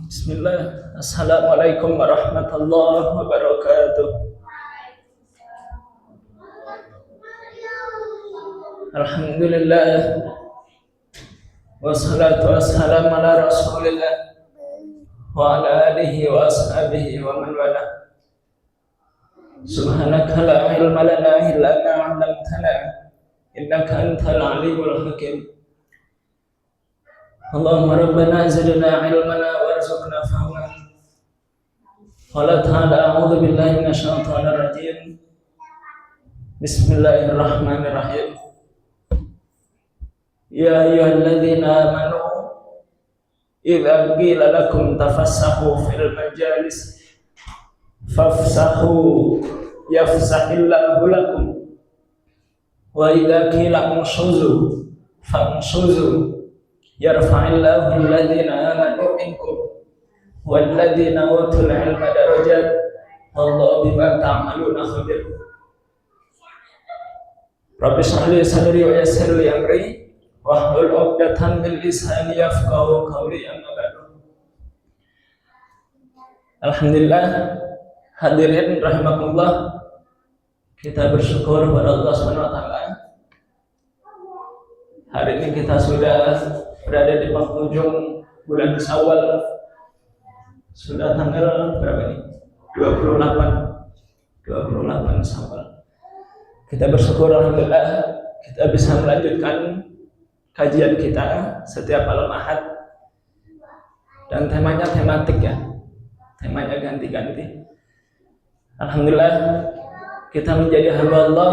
Bismillah. Assalamualaikum warahmatullahi wabarakatuh. Alhamdulillah. Wassalatu wassalamu ala rasulillah wa ala alihi wa ashabihi wa man wala. Subhanaka la ilma lana illa ma 'allamtana innaka antal alimul hakim. Allahumma rabbana zidna ilmana warzuqna fahma. Qala ta'ala a'udzu billahi minasyaitonir rajim. Bismillahirrahmanirrahim. Ya ayyuhalladzina amanu idza qila lakum tafassahu fil majalis fafsahu yafsahillahu lakum wa idza qila unshuzu fanshuzu yarfa'illahu alladhina amanu minkum walladhina utul ilma darajat wallahu bima ta'maluna khabir. Rabbi shrah li sadri wa yassir li amri wahlul 'uqdatam min lisani yafqahu qawli. Amma ba'du. Alhamdulillah, hadirin rahimakumullah, kita bersyukur kepada Allah Subhanahu wa taala. Hari ini kita sudah berada di penghujung bulan Syawal. Sudah tanggal berapa ini? 28 Syawal. Kita bersyukur alhamdulillah kita bisa melanjutkan kajian kita setiap malam Ahad. Dan temanya tematik ya. Temanya ganti-ganti. Alhamdulillah kita menjadi hamba Allah.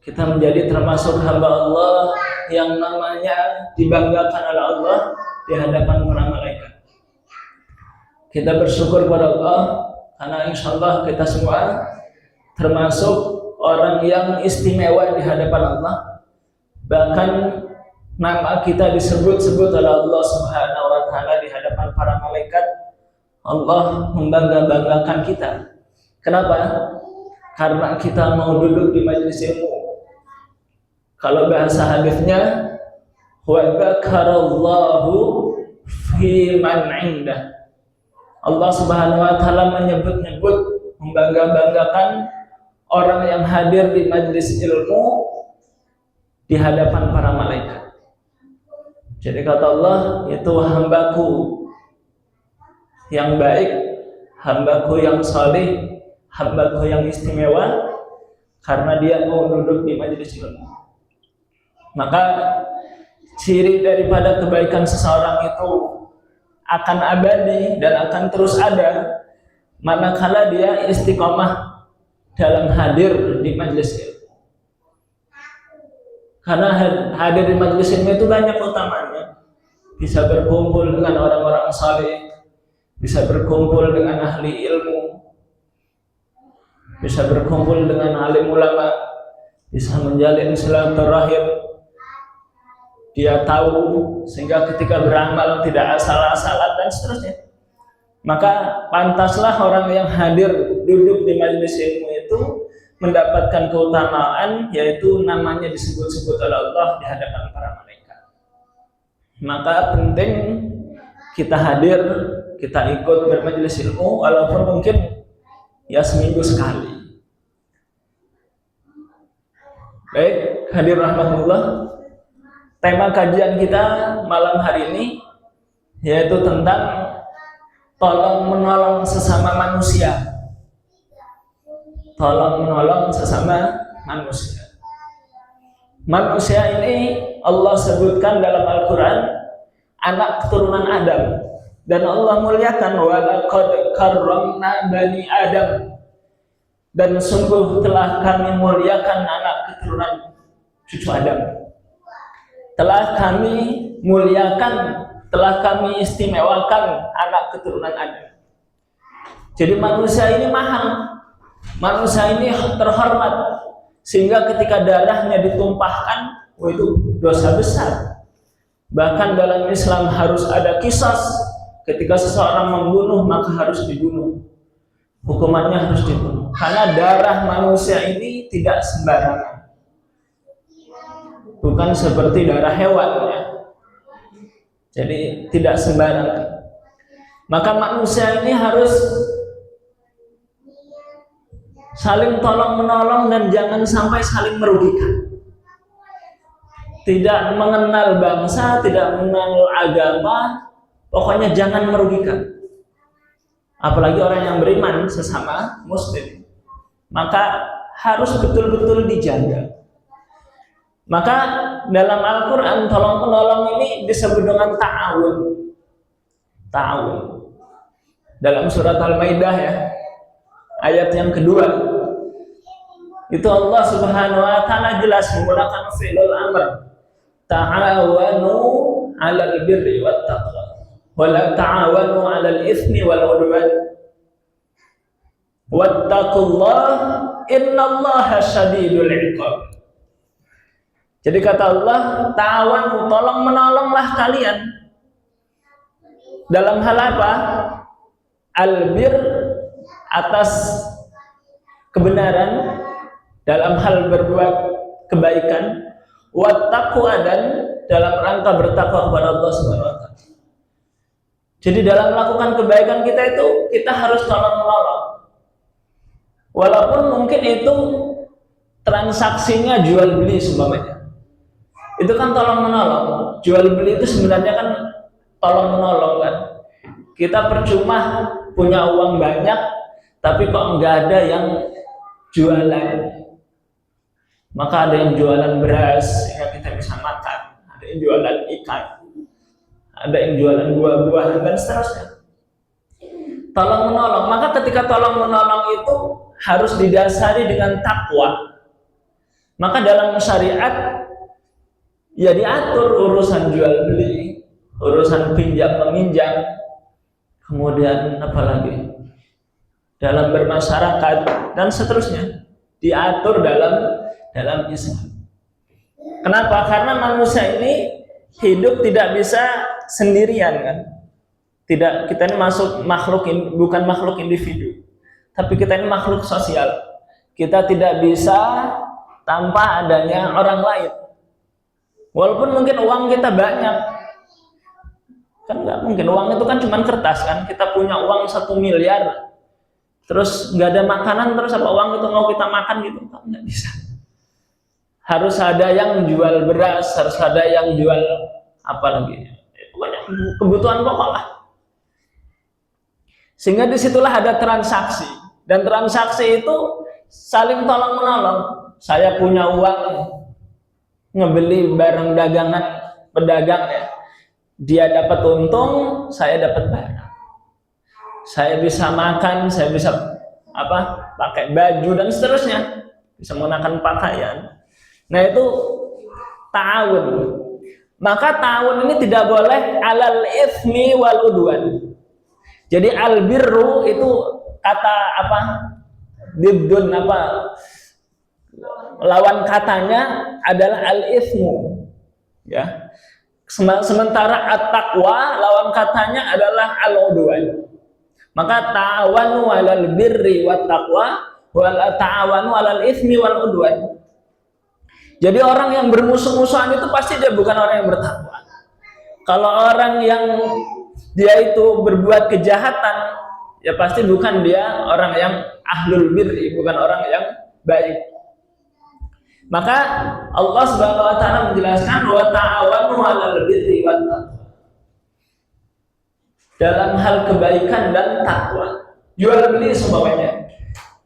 Kita menjadi termasuk hamba Allah yang namanya dibanggakan oleh Allah di hadapan para malaikat. Kita bersyukur kepada Allah karena insya Allah kita semua termasuk orang yang istimewa di hadapan Allah. Bahkan nama kita disebut-sebut oleh Allah Subhanahu wa taala di hadapan para malaikat. Allah membangga-banggakan kita. Kenapa? Karena kita mau duduk di majelis ilmu. Kalau bahasa hadisnya, wa dzakarallahu fi man 'indah. Allah Subhanahu wa taala menyebut-nyebut, membangga-banggakan orang yang hadir di majelis ilmu di hadapan para malaikat. Jadi kata Allah, itu hambaku yang baik, hambaku yang saleh, hambaku yang istimewa karena dia mau duduk di majelis ilmu. Maka ciri daripada kebaikan seseorang itu akan abadi dan akan terus ada manakala dia istiqomah dalam hadir di majelis ilmu. Karena hadir di majelis ilmu itu banyak utamanya. Bisa berkumpul dengan orang-orang saleh, bisa berkumpul dengan ahli ilmu, bisa berkumpul dengan alim ulama, bisa menjalin silaturahim. Dia tahu sehingga ketika beramal tidak asal-asalan dan seterusnya. Maka pantaslah orang yang hadir duduk di majelis ilmu itu mendapatkan keutamaan, yaitu namanya disebut-sebut oleh Allah di hadapan para malaikat. Maka penting kita hadir, kita ikut bermajelis ilmu walaupun mungkin ya seminggu sekali. Baik, hadir rahmatullah. Tema kajian kita malam hari ini yaitu tentang tolong menolong sesama manusia. Tolong menolong sesama manusia. Manusia ini Allah sebutkan dalam Al-Quran anak keturunan Adam. Dan Allah muliakan wa laqad karramna bani Adam. Dan sungguh telah kami muliakan anak keturunan cucu Adam. Telah kami muliakan, telah kami istimewakan anak keturunan Adam. Jadi manusia ini mahal, manusia ini terhormat, sehingga ketika darahnya ditumpahkan, itu dosa besar. Bahkan dalam Islam harus ada qisas, ketika seseorang membunuh maka harus dibunuh, hukumannya harus dibunuh. Karena darah manusia ini tidak sembarangan. Bukan seperti darah hewan ya. Jadi tidak sembarangan. Maka manusia ini harus saling tolong menolong dan jangan sampai saling merugikan. Tidak mengenal bangsa, tidak mengenal agama, pokoknya jangan merugikan. Apalagi orang yang beriman sesama muslim, maka harus betul-betul dijaga. Maka dalam Al-Quran tolong menolong ini disebut dengan ta'awun. Ta'awun dalam surat Al-Maidah ya, ayat yang kedua, itu Allah Subhanahu wa ta'ala jelas menggunakan fi'lul amr, ta'awanu 'alal birri wat taqwa wa la ta'awanu 'alal itsmi wal 'udwan wattaqullaha innallaha syadidul 'iqab. Jadi kata Allah, ta'awanu, tolong menolonglah kalian dalam hal apa? Albir, atas kebenaran, dalam hal berbuat kebaikan, wattaqwa, dan dalam rangka bertakwa kepada Allah Subhanahu wa taala. Jadi dalam melakukan kebaikan kita itu kita harus tolong menolong. Walaupun mungkin itu transaksinya jual beli seumpamanya. Itu kan tolong menolong. Jual beli itu sebenarnya kan tolong menolong kan. Kita percuma punya uang banyak tapi kok nggak ada yang jualan. Maka ada yang jualan beras sehingga kita bisa makan, ada yang jualan ikan, ada yang jualan buah-buahan dan seterusnya. Tolong menolong. Maka ketika tolong menolong itu harus didasari dengan takwa. Maka dalam syariat ya diatur urusan jual beli, urusan pinjam meminjam, kemudian apalagi dalam bermasyarakat dan seterusnya diatur dalam Islam. Kenapa? Karena manusia ini hidup tidak bisa sendirian kan. Tidak, kita ini bukan makhluk individu, tapi kita ini makhluk sosial. Kita tidak bisa tanpa adanya orang lain. Walaupun mungkin uang kita banyak, kan nggak mungkin, uang itu kan cuma kertas kan. Kita punya uang 1 miliar, terus nggak ada makanan, terus apa uang itu mau kita makan gitu? Kan nggak bisa. Harus ada yang jual beras, harus ada yang jual apa lagi, pokoknya kebutuhan pokok lah. Sehingga disitulah ada transaksi, dan transaksi itu saling tolong menolong. Saya punya uang, ngebeli barang dagangan pedagang ya, dia dapat untung, saya dapat barang. Saya bisa makan, saya bisa pakai baju dan seterusnya, bisa menggunakan pakaian. Nah itu ta'awun. Maka ta'awun ini tidak boleh alal itsmi wal udwan. Jadi albirru itu kata diddun lawan katanya adalah al-itsmu ya. Sementara at-taqwa lawan katanya adalah al-udwan. Maka ta'awanu 'alal birri wat taqwa wa la ta'awanu 'alal itsmi wal udwan. Jadi orang yang bermusuh-musuhan itu pasti dia bukan orang yang bertakwa. Kalau orang yang dia itu berbuat kejahatan, ya pasti bukan dia orang yang ahlul birri, bukan orang yang baik. Maka Allah Subhanahu wa taala menjelaskan wa ta'awanu 'alal birri wat taqwa. Dalam hal kebaikan dan takwa. Jual beli semuanya.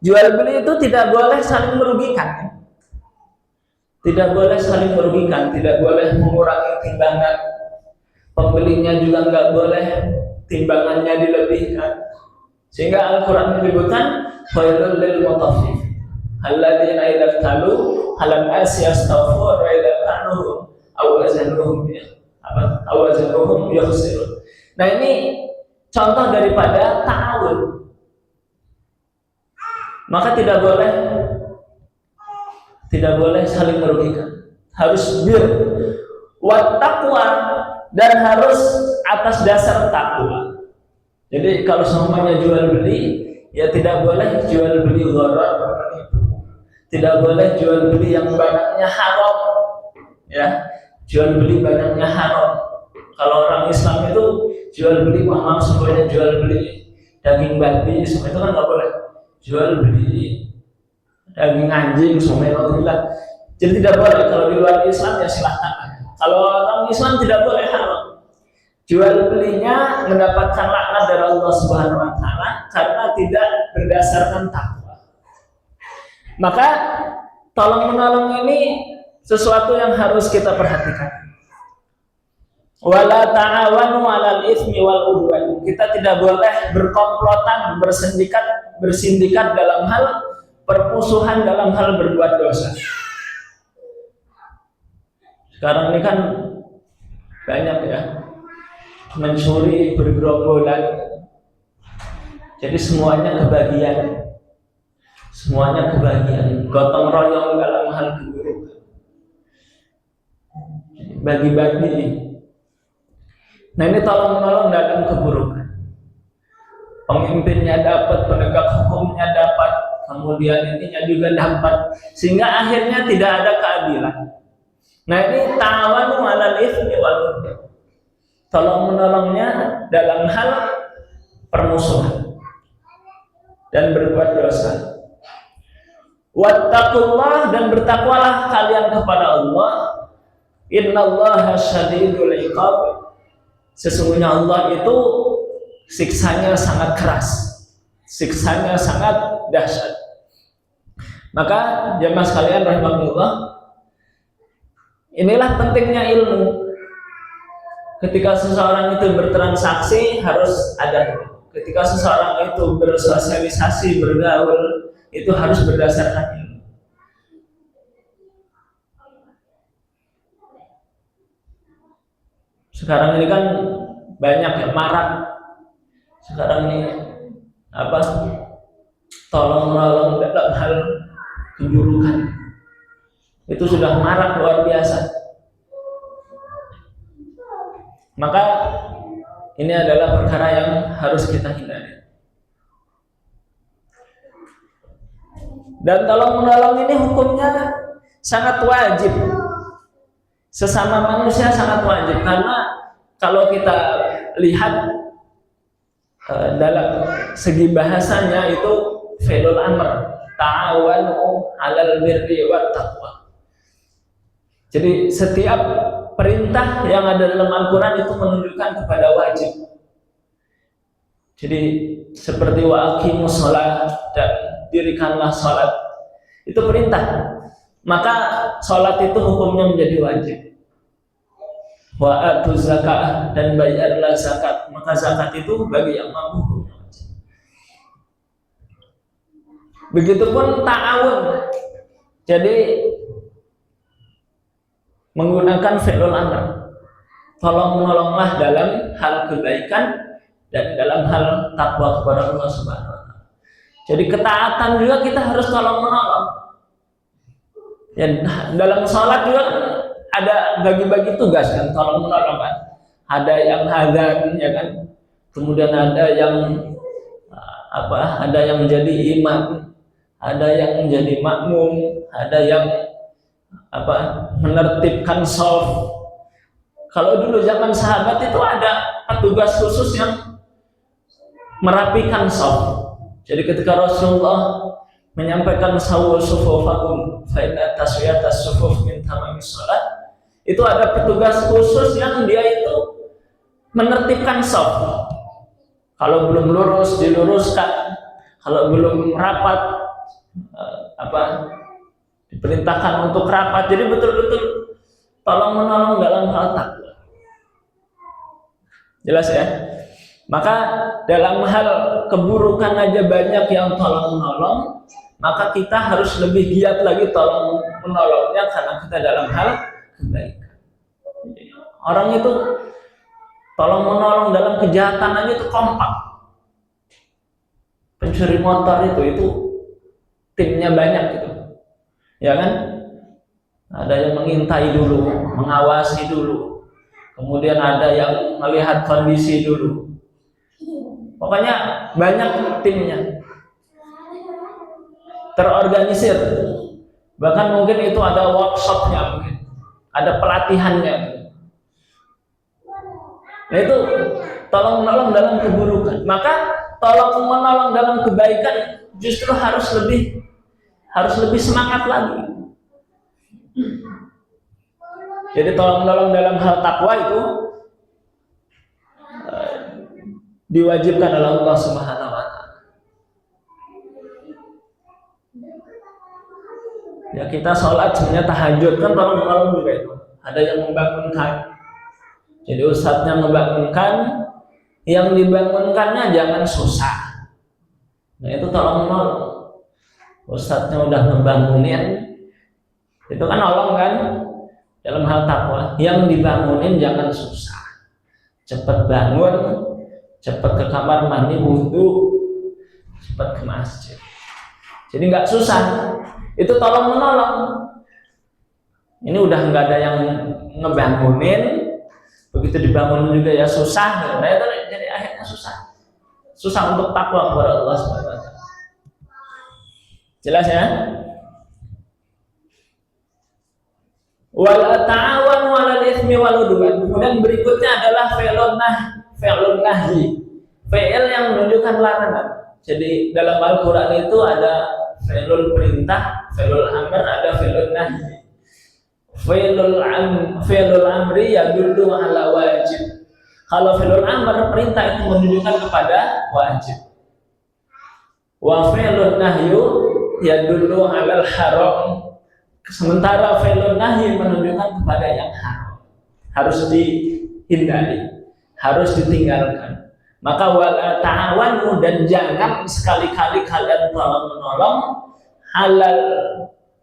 Jual beli itu tidak boleh saling merugikan. Tidak boleh saling merugikan, tidak boleh mengurangi timbangan. Pembelinya juga nggak boleh timbangannya dilebihkan. Sehingga Al-Quran menyebutkan khairul lil mutaffif alladzina idza talu 'alan nasi yastaghfirun wa idza kanuhum aw wazanuhum yakhsirun. Nah ini contoh daripada ta'awun. Maka tidak boleh saling merugikan. Harus bir wat taqwa, dan harus atas dasar takwa. Jadi kalau semuanya jual beli, ya tidak boleh jual beli gharar, tidak boleh jual beli yang banyaknya haram. Ya, jual beli banyaknya haram. Kalau orang Islam itu jual beli, wah maaf semuanya jual beli daging babi, semua itu kan nggak boleh. Jual beli daging anjing, semuanya alhamdulillah. Jadi tidak boleh. Kalau di luar Islam ya silahkan. Kalau orang Islam tidak boleh, haram. Jual belinya mendapatkan laknat dari Allah Subhanahu Wa Taala karena tidak berdasarkan takwa. Maka tolong menolong ini sesuatu yang harus kita perhatikan. Wala ta'awanu 'alal itsmi wal 'udwan. Kita tidak boleh berkomplotan, bersindikat dalam hal permusuhan, dalam hal berbuat dosa. Sekarang ini kan banyak ya mencuri bergerombolan. Jadi semuanya kebagian. Gotong royong dalam hal keburukan. Bagi-bagi. Nah ini tolong menolong dalam keburukan. Pemimpinnya dapat, penegak hukumnya dapat, kemudian ininya juga dapat, sehingga akhirnya tidak ada keadilan. Nah ini ta'awanu 'alal itsmi wal 'udwan. Tolong menolongnya dalam hal permusuhan dan berbuat dosa. Wattaqullah, dan bertakwalah kalian kepada Allah. Innallaha syadidul 'iqab. Sesungguhnya Allah itu siksanya sangat keras, siksanya sangat dahsyat. Maka jemaah sekalian rahimakumullah, inilah pentingnya ilmu. Ketika seseorang itu bertransaksi harus ada. Ketika seseorang itu bersosialisasi, bergaul, itu harus berdasarkan ilmu. Sekarang ini kan banyak yang marak. Sekarang ini tolong menolong dalam hal keburukan. Itu sudah marak luar biasa. Maka ini adalah perkara yang harus kita hindari. Dan tolong menolong ini hukumnya sangat wajib. Sesama manusia sangat wajib, karena kalau kita lihat dalam segi bahasanya itu fi'lul amr, ta'awanu 'alal birri wat taqwa. Jadi setiap perintah yang ada dalam Al-Quran itu menunjukkan kepada wajib. Jadi seperti wa aqimus shalah, dan dirikanlah salat, itu perintah. Maka salat itu hukumnya menjadi wajib. Wa atuz zakah, dan bayarlah zakat. Maka zakat itu bagi yang mampu hukumnya wajib. Begitupun ta'awun. Jadi menggunakan fi'lul amr. Tolong menolonglah dalam hal kebaikan dan dalam hal takwa kepada Allah Subhanahu wa Ta'ala. Jadi ketaatan juga kita harus tolong menolong. Dan dalam sholat juga ada bagi-bagi tugas kan, tolong menolong kan. Ada yang adzan ya kan. Kemudian ada yang ada yang menjadi imam, ada yang menjadi makmum, ada yang menertibkan shaf. Kalau dulu zaman sahabat itu ada petugas khusus yang merapikan shaf. Jadi ketika Rasulullah menyampaikan sawu sufufakum fa inna taswiyatas sufuf min tamamis shalah, itu ada petugas khusus yang dia itu menertibkan shaf. Kalau belum lurus diluruskan, kalau belum rapat diperintahkan untuk rapat. Jadi betul-betul tolong menolong dalam hal takwa. Jelas ya? Maka dalam hal keburukan aja banyak yang tolong menolong, maka kita harus lebih giat lagi tolong menolongnya karena kita dalam hal kebaikan. Orang itu tolong menolong dalam kejahatan aja itu kompak. Pencuri motor itu timnya banyak gitu. Ya kan? Ada yang mengintai dulu, mengawasi dulu. Kemudian ada yang melihat kondisi dulu. Pokoknya banyak timnya. Terorganisir. Bahkan mungkin itu ada workshopnya, mungkin ada pelatihannya. Nah itu tolong menolong dalam keburukan. Maka tolong menolong dalam kebaikan justru harus lebih semangat lagi. Jadi tolong menolong dalam hal takwa itu diwajibkan oleh Allah Subhanahu wa taala. Ya kita sholat sebenarnya tahajud kan tolong menolong juga itu. Ada yang membangunkan. Jadi ustadznya membangunkan, yang dibangunkannya jangan susah. Nah itu tolong menolong. Ustadznya udah membangunin, itu kan nolong kan dalam hal takwa. Yang dibangunin jangan susah. Cepat bangun, cepat ke kamar mandi, wudu, cepat ke masjid. Jadi nggak susah. Itu tolong menolong. Ini udah nggak ada yang ngebangunin. Begitu dibangun juga ya susah, nah itu jadi akhirnya susah untuk takwa kepada Allah Subhanahu wa taala. Jelas ya? Wala ta'awanu 'alal itsmi wal 'udwan. Kemudian berikutnya adalah fi'lun nahyi. Fi'il yang menunjukkan larangan. Jadi dalam Al-Qur'an itu ada fi'lul perintah, fi'lul amr, ada fi'lun nahyi. Fi'lul amri yadullu ala wajib. Kalau fi'lul amr perintah itu menunjukkan kepada wajib. Wa fi'lun nahyu yadullu ala haram. Sementara fi'lun nahyi menunjukkan kepada yang haram. Harus dihindari, harus ditinggalkan. Maka wala ta'awanu, dan jangan sekali-kali kalian tolong-menolong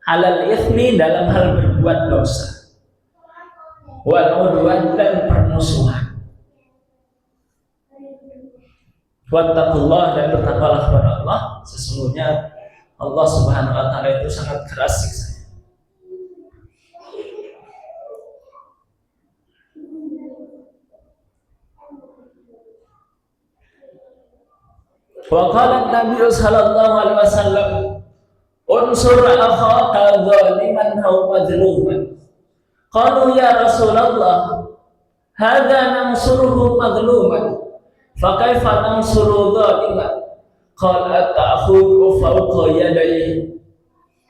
halal itsmi, dalam hal berbuat dosa, wal udwan, dan permusuhan. Wattaqullah, dan bertakwalah kepada Allah, sesungguhnya Allah Subhanahu wa taala itu sangat keras siksanya. Wa qala Nabi sallallahu alaihi wasallam, unsur akhaka zaliman aw mazluman. Qalu ya Rasulullah, hadza nansuruhu mazluman, fa kaifa nansuru zaliman? Qala ta'khudhu fawqa yadayhi.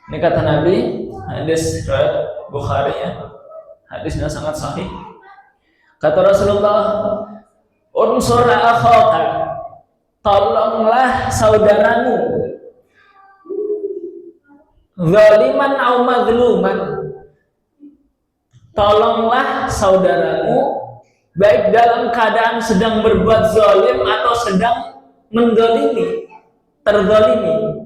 Ini kata Nabi, hadis riwayat Bukhari ya. Hadisnya sangat sahih. Kata Rasulullah, unsur akhaka, tolonglah saudaramu, zaliman au mazluman, tolonglah saudaramu baik dalam keadaan sedang berbuat zalim atau sedang menzalimi, terzalimi.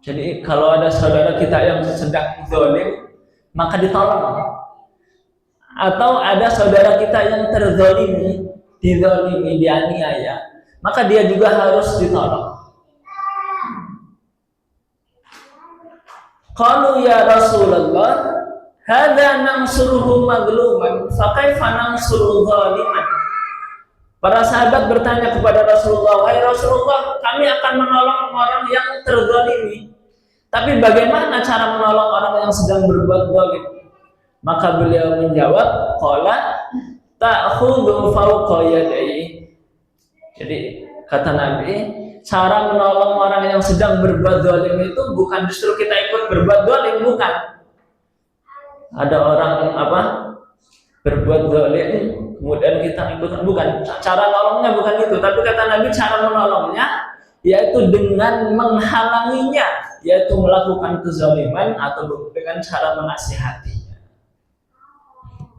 Jadi kalau ada saudara kita yang sedang zalim, maka ditolong. Atau ada saudara kita yang terzalimi, dizalimi, dianiaya, maka dia juga harus ditolong. Qalu ya Rasulullah, hadza nansuruhu mazluman, fa kaifa nansuru zaliman? Para sahabat bertanya kepada Rasulullah, "Wahai Rasulullah, kami akan menolong orang yang terzalimi, tapi bagaimana cara menolong orang yang sedang berbuat zalim?" Maka beliau menjawab, qala ta'khudhu fawqa yadayhi. Jadi kata Nabi, cara menolong orang yang sedang berbuat zalim itu bukan justru kita ikut berbuat zalim, bukan. Ada orang berbuat zalim, kemudian kita ikutan, bukan. Cara menolongnya bukan itu, tapi kata Nabi cara menolongnya yaitu dengan menghalanginya, yaitu melakukan kezaliman atau dengan cara menasihatinya.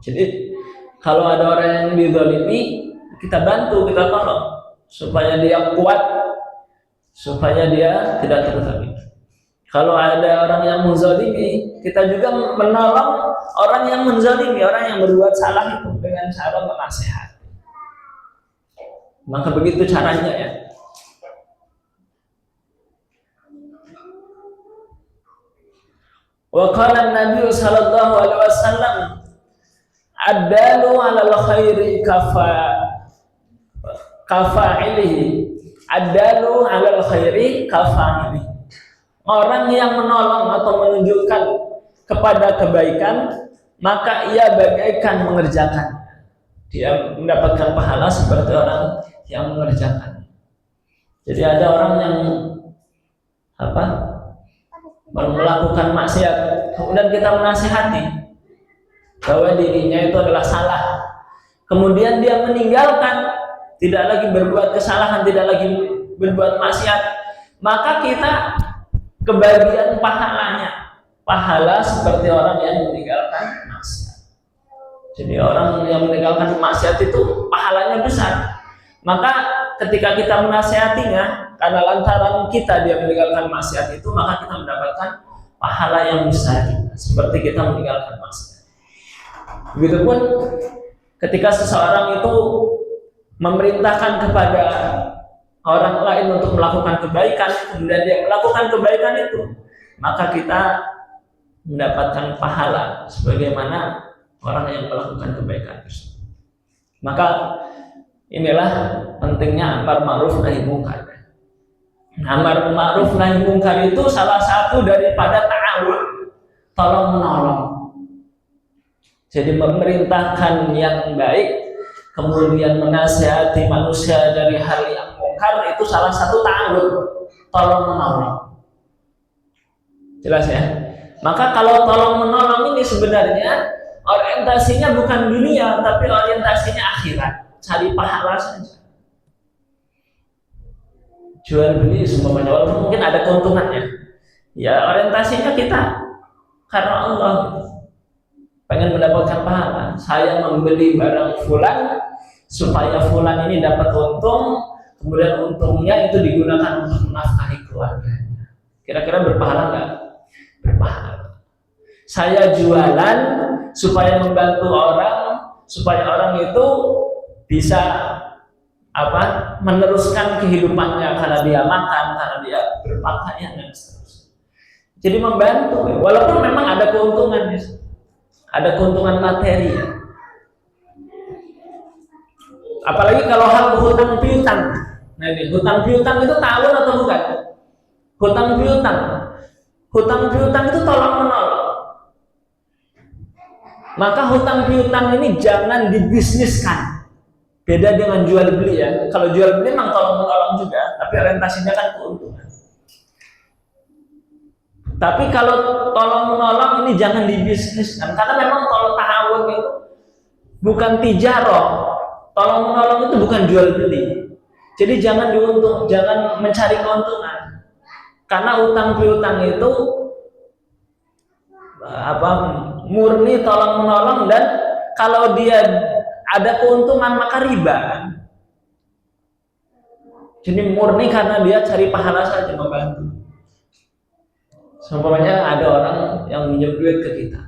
Jadi kalau ada orang yang dizalimi, kita bantu, kita tolong supaya dia kuat, supaya dia tidak terzalimi. Kalau ada orang yang menzalimi, kita juga menolong orang yang menzalimi, orang yang berbuat salah itu dengan cara menasihati. Maka begitu caranya ya. Wa qala Nabi sallallahu alaihi wasallam, ad-dalu 'alal khairi kafa'ilihi. Ad-dalu 'alal khairi kafa'ilihi. Orang yang menolong atau menunjukkan kepada kebaikan, maka ia bagaikan mengerjakan. dia mendapatkan pahala seperti orang yang mengerjakan. Jadi ada orang yang melakukan maksiat, kemudian kita menasihati bahwa dirinya itu adalah salah, kemudian dia meninggalkan, tidak lagi berbuat kesalahan, tidak lagi berbuat maksiat, maka kita kebagian pahalanya, pahala seperti orang yang meninggalkan maksiat. Jadi orang yang meninggalkan maksiat itu pahalanya besar. Maka ketika kita menasihatinya, karena lantaran kita dia meninggalkan maksiat itu, maka kita mendapatkan pahala yang besar seperti kita meninggalkan maksiat. Begitupun ketika seseorang itu memerintahkan kepada orang lain untuk melakukan kebaikan, kemudian dia melakukan kebaikan itu, maka kita mendapatkan pahala sebagaimana orang yang melakukan kebaikan. Maka inilah pentingnya amar ma'ruf nahi munkar. Amar ma'ruf nahi munkar itu salah satu daripada ta'awun, tolong menolong. Jadi memerintahkan yang baik, kemudian menasihati manusia dari hal yang munkar, itu salah satu ta'awun, tolong menolong. Jelas ya? Maka kalau tolong menolong ini sebenarnya orientasinya bukan dunia, tapi orientasinya akhirat. Cari pahala saja. Jual beli semuanya, walaupun mungkin ada keuntungannya. Ya orientasinya kita karena Allah, pengen mendapatkan pahala. Saya membeli barang fulan supaya fulan ini dapat untung, kemudian untungnya itu digunakan untuk menafkahi keluarganya. Kira-kira berpahala nggak? Berpahala. Saya jualan supaya membantu orang, supaya orang itu bisa meneruskan kehidupannya karena dia makan, karena dia berpakaian dan seterusnya. Jadi membantu, walaupun memang ada keuntungan, ada keuntungan materi. Apalagi kalau hal hutang piutang. Nah ini hutang piutang itu ta'awun atau bukan? Hutang piutang itu tolong menolong. Maka hutang piutang ini jangan dibisniskan. Beda dengan jual beli ya. Kalau jual beli memang tolong menolong juga, tapi orientasinya kan keuntungan. Tapi kalau tolong menolong ini jangan dibisniskan, karena memang kalau ta'awun itu bukan tijarah. Tolong menolong itu bukan jual beli. Jadi jangan mencari keuntungan. Karena utang piutang itu murni tolong menolong, dan kalau dia ada keuntungan maka riba. Jadi murni karena dia cari pahala saja, membantu. Seumpamanya ada orang yang minjem duit ke kita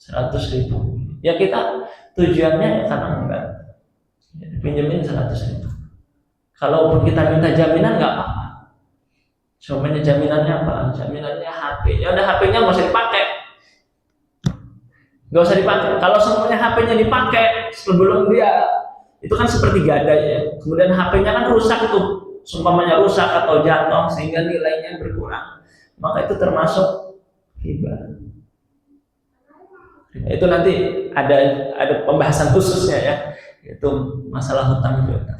100.000, ya kita tujuannya karena membantu, pinjemin 100.000. Kalaupun kita minta jaminan nggak apa-apa. Seumpamanya jaminannya apa? Jaminannya HP. Ya udah, HP-nya nggak usah dipakai. Nggak usah dipakai. Kalau semuanya HP-nya dipakai sebelum dia, itu kan seperti gadai ya. Kemudian HP-nya kan rusak itu, seumpamanya rusak atau jatuh sehingga nilainya berkurang, maka itu termasuk riba. Itu nanti ada pembahasan khususnya ya, itu masalah hutang piutang.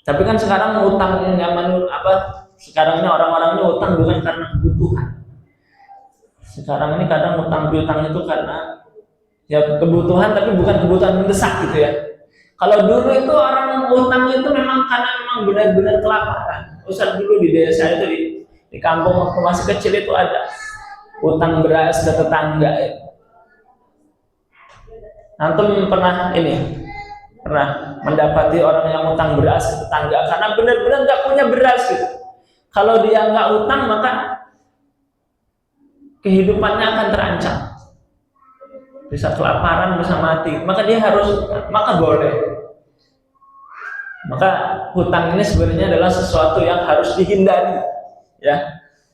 Tapi kan sekarang hutang sekarang ini orang-orang ini hutang bukan karena kebutuhan. Sekarang ini kadang hutang piutang itu karena ya kebutuhan, tapi bukan kebutuhan mendesak gitu ya. Kalau dulu itu orang hutang itu memang karena memang benar-benar kelaparan. Ustaz dulu di desa itu di kampung waktu masih kecil itu ada hutang beras ke tetangga. Antum pernah mendapati orang yang hutang beras ke tetangga karena benar-benar nggak punya beras gitu. Kalau dia nggak hutang maka kehidupannya akan terancam, bisa kelaparan, bisa mati, maka dia harus, maka boleh. Maka hutang ini sebenarnya adalah sesuatu yang harus dihindari, ya,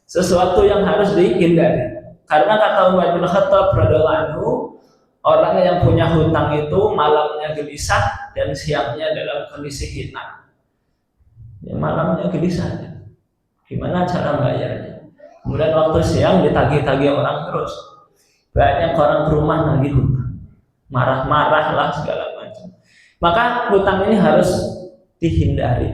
sesuatu yang harus dihindari. Karena kata Umar bin Khattab radhiyallahu anhu, orang yang punya hutang itu malamnya gelisah dan siangnya dalam kondisi hina. Ya, malamnya gelisah, gimana cara bayarnya? Kemudian waktu siang ditagih-tagih orang terus. Banyak orang ke rumah nagih hutang. marah-marah lah segala macam. Maka hutang ini harus dihindari,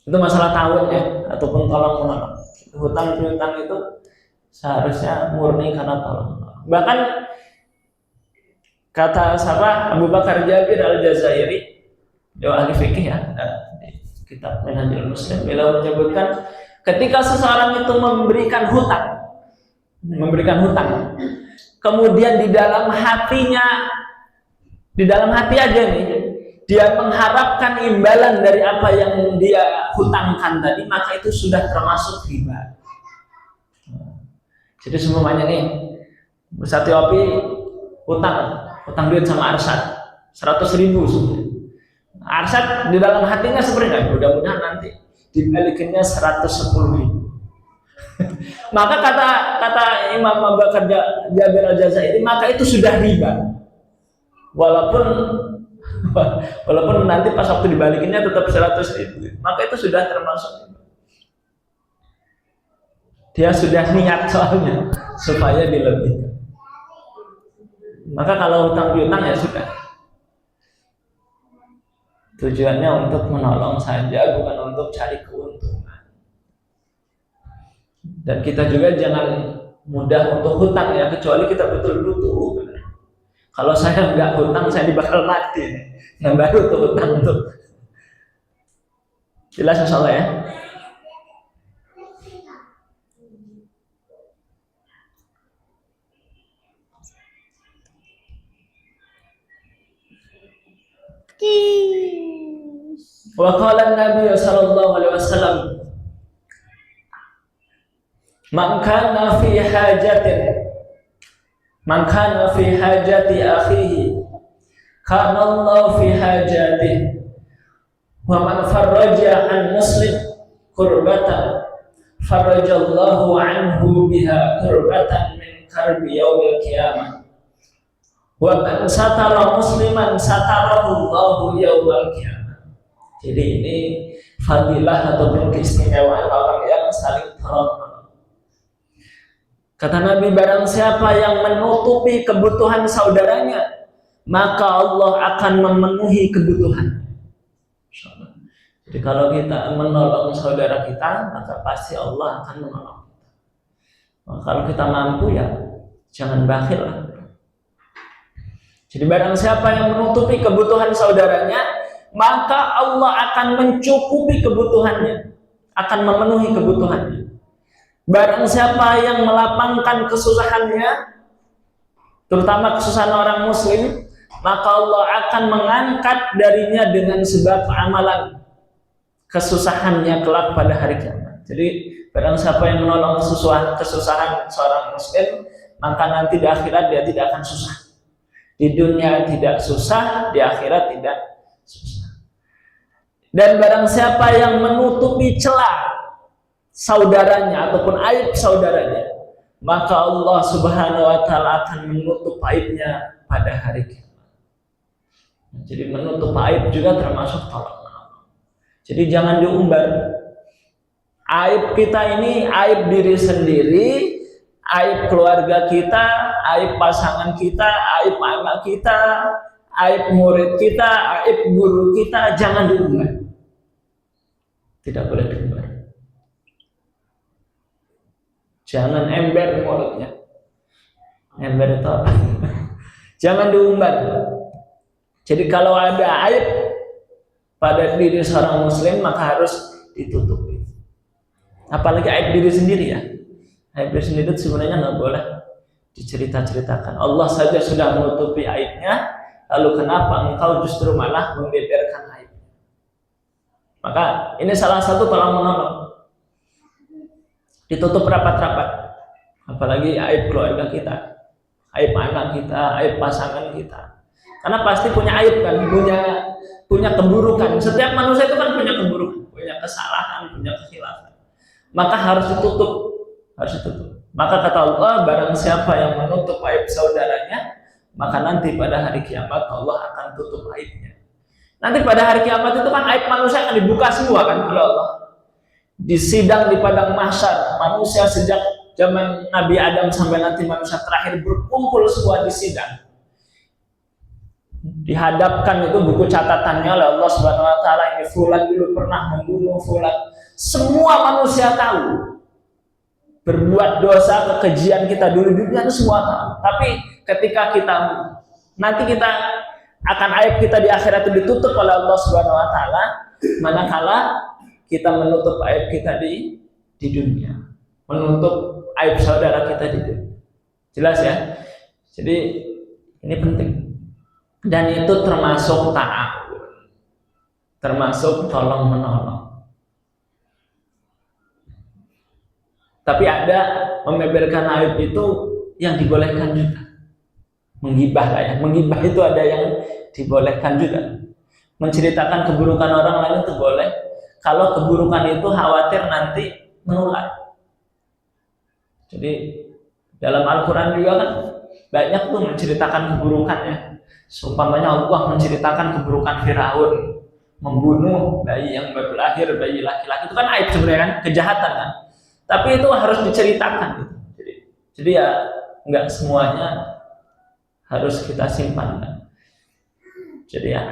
Itu masalah tawud ya, ataupun tolong menolong. Hutang piutang itu seharusnya murni karena tolong menolong. Bahkan kata siapa, Abu Bakar Jabir Al-Jazairi, dia ahli fikih ya, di kitab Minhajul Muslim, beliau menyebutkan ketika seseorang itu memberikan hutang, kemudian di dalam hati aja nih, dia mengharapkan imbalan dari apa yang dia hutangkan tadi, maka itu sudah termasuk riba. Jadi semuanya nih, Ustadz Yopi hutang duit sama Arsyad 100.000 sebenarnya. Arsyad di dalam hatinya sebenarnya mudah-mudahan nanti dibalikinnya 110.000. Maka kata Imam Abu Bakar Jabir Al-Jazairi, maka itu sudah riba. Walaupun nanti pas waktu dibalikinnya tetap 100.000, maka itu sudah termasuk riba. Dia sudah niat soalnya supaya dilebihkan. Maka kalau hutang piutang ya sudah, tujuannya untuk menolong saja, bukan untuk cari keuntungan. Dan kita juga jangan mudah untuk hutang ya, kecuali kita betul butuh. Kalau saya nggak hutang, saya bakal mati. Yang baru tuh hutang untuk. Jelas masalah ya. Wa qala an-nabiy sallallahu alaihi wasallam, man kana fi hajati akhihi kana Allah fi hajatihi, wa man farraja an muslim kurbatan farajallahu anhu biha kurbatan min karbi yaumil qiyamah, wa man satara musliman satarahu Allahu yaumal qiyamah. Jadi ini fadilah ataupun keistimewaan orang yang saling tolong. Kata Nabi, barang siapa yang menutupi kebutuhan saudaranya, maka Allah akan memenuhi kebutuhan. Jadi kalau kita menolong saudara kita, maka pasti Allah akan menolong kita. Nah, kalau kita mampu ya jangan bakhil lah. Jadi barang siapa yang menutupi kebutuhan saudaranya, maka Allah akan mencukupi kebutuhannya, akan memenuhi kebutuhannya. Barang siapa yang melapangkan kesusahannya, terutama kesusahan orang muslim, maka Allah akan mengangkat darinya dengan sebab amalan kesusahannya kelak pada hari kiamat. Jadi barang siapa yang menolong kesusahan seorang muslim, maka nanti di akhirat dia tidak akan susah. Di dunia tidak susah, di akhirat tidak susah. Dan barang siapa yang menutupi celah saudaranya ataupun aib saudaranya, maka Allah Subhanahu wa taala akan menutup aibnya pada hari kiamat. Jadi menutup aib juga termasuk tolong menolong. Jadi jangan diumbar. Aib kita ini aib diri sendiri, aib keluarga kita, aib pasangan kita, aib anak kita, aib murid kita, aib guru kita, jangan diumbar. Tidak boleh diumbar. Jangan ember mulutnya. Ember itu apa? Jangan diumbar. Jadi kalau ada aib pada diri seorang muslim, maka harus ditutupi. Apalagi aib diri sendiri ya. Aib diri sendiri itu sebenarnya nggak boleh dicerita-ceritakan. Allah saja sudah menutupi aibnya, lalu kenapa engkau justru malah membeberkan aib? Maka ini salah satu tolong menolong. Ditutup rapat-rapat, apalagi aib keluarga kita, aib anak kita, aib pasangan kita. Karena pasti punya aib kan, punya keburukan. Setiap manusia itu kan punya keburukan, punya kesalahan, punya kekhilafan. Maka harus ditutup. Maka kata Allah, barang siapa yang menutup aib saudaranya, maka nanti pada hari kiamat Allah akan tutup aibnya. Nanti pada hari kiamat itu kan aib manusia akan dibuka semua kan oleh Allah. Di sidang di padang mahsyar, manusia sejak zaman Nabi Adam sampai nanti manusia terakhir berkumpul semua di sidang, dihadapkan itu buku catatannya oleh Allah Subhanahu wa taala, ini fulan dulu pernah membunuh fulan. Semua manusia tahu berbuat dosa, kekejian kita dulu di dunia itu semua tahu. Tapi ketika kita nanti kita akan aib kita di akhirat itu ditutup oleh Allah Subhanahu wa taala, manakala kita menutup aib kita di dunia, menutup aib saudara kita di dunia. Jelas ya? Jadi ini penting. Dan itu termasuk ta'awun, termasuk tolong menolong. Tapi ada membeberkan aib itu yang dibolehkan juga. Menggibah lah ya. Menggibah itu ada yang dibolehkan juga. Menceritakan keburukan orang lain itu boleh. Kalau keburukan itu khawatir nanti menular. Jadi dalam Al-Quran juga kan banyak tuh menceritakan keburukannya. Seumpamanya Allah menceritakan keburukan Firaun, membunuh bayi yang baru lahir, bayi laki-laki, itu kan aib sebenarnya kan, kejahatan kan. Tapi itu harus diceritakan gitu. Jadi ya nggak semuanya harus kita simpan kan. Jadi ya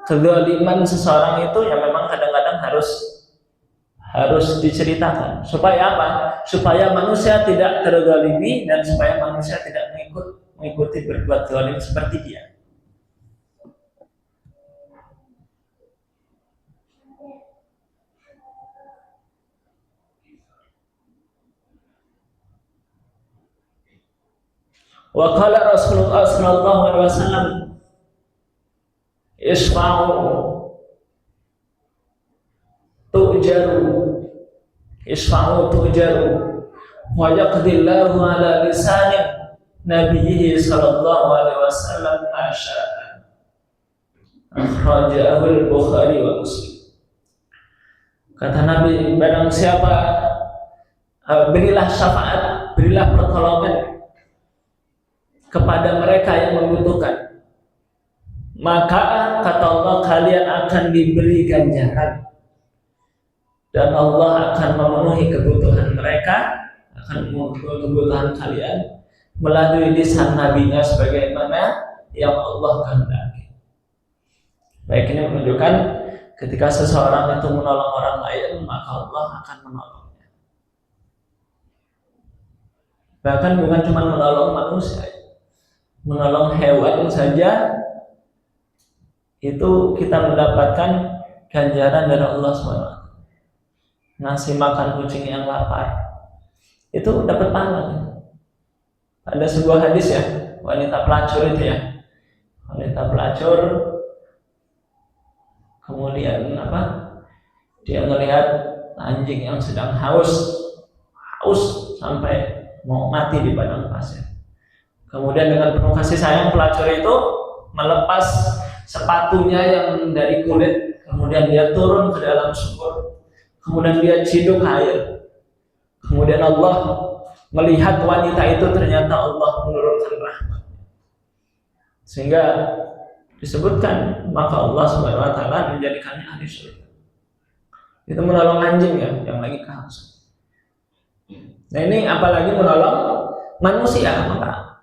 kezaliman seseorang itu ya memang kadang-kadang harus diceritakan. Supaya apa? Supaya manusia tidak terzalimi dan supaya manusia tidak mengikuti berbuat zalim seperti dia. Wa qala Rasulullah sallallahu alaihi wasallam isfa'u tujaru wa yaqdillahu ala lisani nabiyhi sallallahu alaihi wasallam asya'a. Akhrajahu al-Bukhari wa Muslim. Kata Nabi, barang siapa berilah syafaat, berilah pertolongan kepada mereka yang membutuhkan, maka kata Allah kalian akan diberi ganjaran dan Allah akan memenuhi kebutuhan mereka, akan memenuhi kebutuhan kalian melalui lisan nabinya sebagaimana yang Allah kehendaki. Baik, ini menunjukkan ketika seseorang itu menolong orang lain, maka Allah akan menolongnya. Bahkan bukan cuma menolong manusia, menolong hewan saja itu kita mendapatkan ganjaran dari Allah SWT. Ngasih makan kucing yang lapar itu dapat pahala. Ada sebuah hadis ya, wanita pelacur itu ya, wanita pelacur kemudian dia melihat anjing yang sedang haus sampai mau mati di padang pasir. Kemudian dengan penuh kasih sayang pelacur itu melepas sepatunya yang dari kulit, kemudian dia turun ke dalam sumur, kemudian dia ciduk air. Kemudian Allah melihat wanita itu, ternyata Allah menurunkan rahmat, sehingga disebutkan maka Allah Subhanahu wa taala menjadikannya ahli surga. Itu menolong anjing ya yang lagi kehausan. Nah ini apalagi menolong manusia, maka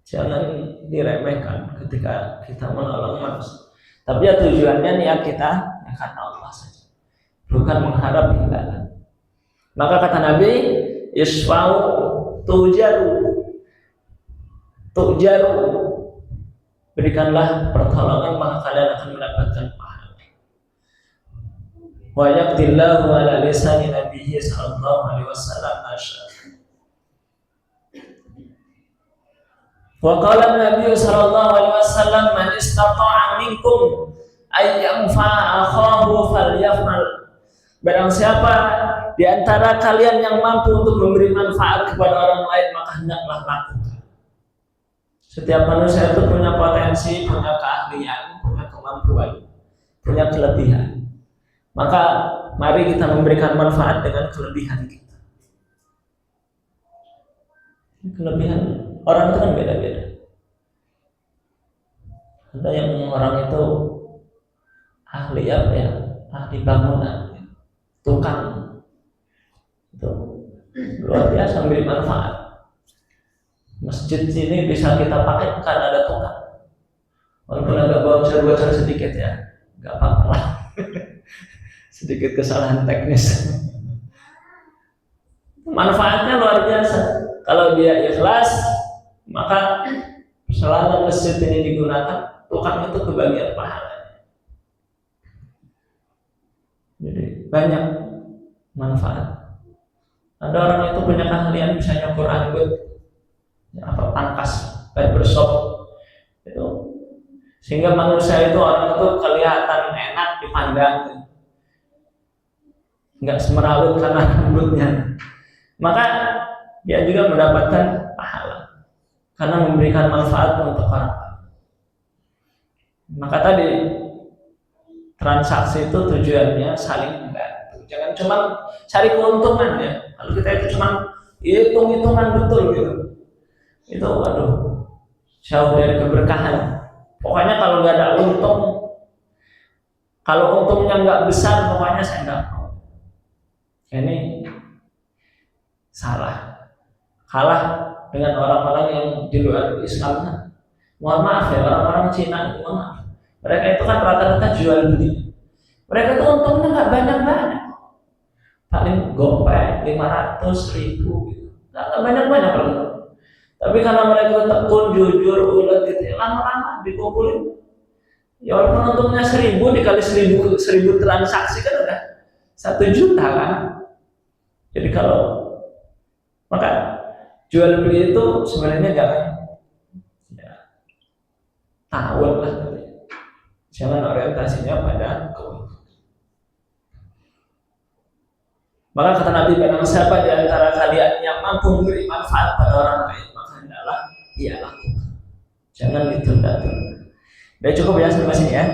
jangan diremehkan ketika kita menolong manusia. Tapi ya tujuannya niat kita ya karena Allah saja, bukan mengharap imbalan. Maka kata Nabi, isfa'u tujaru, berikanlah pertolongan maka kalian akan mendapatkan pahala. Wa yaqdillahu ala lisani nabiyyi sallallahu alaihi wasallam asya. Wa qala Nabi sallallahu alaihi wasallam man istata'a minkum ay yanfa'a akhahu falyaf'al. Barang siapa di antara kalian yang mampu untuk memberi manfaat kepada orang lain, maka hendaklah lakukan. Setiap manusia itu punya potensi, punya keahlian, punya kemampuan, punya kelebihan. Maka mari kita memberikan manfaat dengan kelebihan kita. Kelebihan orang itu kan beda-beda. Ada yang orang itu ahli ahli bangunan, tukang itu luar biasa memberi manfaat. Masjid ini bisa kita pakai karena ada tukang. Walaupun agak bocor-bocor sedikit ya, nggak apa-apa. Sedikit kesalahan teknis. Manfaatnya luar biasa. Kalau dia ikhlas, maka selama masjid ini digunakan, tukang itu kebagian pahala. Jadi banyak manfaat. Ada orang itu punya keahlian bisa nyukur rambut, pangkas, barbershop itu, sehingga manusia itu orang itu kelihatan enak dipandang, nggak semerawut karena rambutnya. Maka dia juga mendapatkan pahala karena memberikan manfaat untuk orang lain. Maka tadi transaksi itu tujuannya saling membantu. Jangan cuma cari keuntungan ya. Kalau kita itu cuma hitung-hitungan betul gitu, itu waduh, jauh dari keberkahan. Pokoknya kalau nggak ada untung, kalau untungnya nggak besar, pokoknya saya nggak mau. Ini salah, kalah dengan orang-orang yang di luar Islam. Mohon maaf ya, orang-orang Cina itu, maaf, mereka itu kan rata-rata jual beli. Mereka itu untungnya nggak banyak-banyak, paling gopek 500.000 gitu, nggak banyak-banyak loh. Tapi karena mereka tekun, jujur, ulet gitu, lama-lama dikumpulin. Ya walaupun untungnya 1.000 dikali 1.000 transaksi kan udah 1 juta kan. Jadi kalau maka jual beli itu sebenarnya jangan ya, tawon lah, jangan orientasinya pada keuntungan. Maka kata Nabi, barang siapa di antara kalian yang mampu memberi manfaat pada orang lain, maka hendaklah ia lakukan, jangan ditunda-tunda. Udah cukup ya sampai sini ya.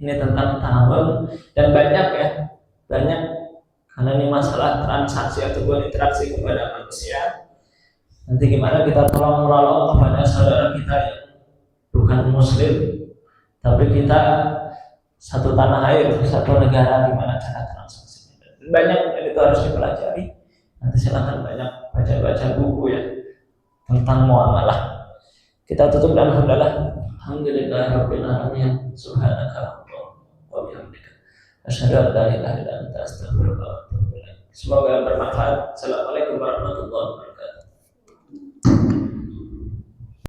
Ini tentang tawon dan banyak ya, banyak. Karena ini masalah transaksi ataupun interaksi kepada manusia. Nanti gimana kita tolong menolong kepada saudara kita yang bukan muslim, tapi kita satu tanah air, satu negara, gimana cara transaksi. Banyak yang itu harus dipelajari. Nanti silakan banyak baca-baca buku ya tentang muamalah. Kita tutup dan alhamdulillahirabbil alamin. Subhanaka wa bihamdika asyhadu an la ilaha illa anta astaghfiruka wa atubu ilaik. Semoga bermanfaat. Assalamualaikum warahmatullahi wabarakatuh.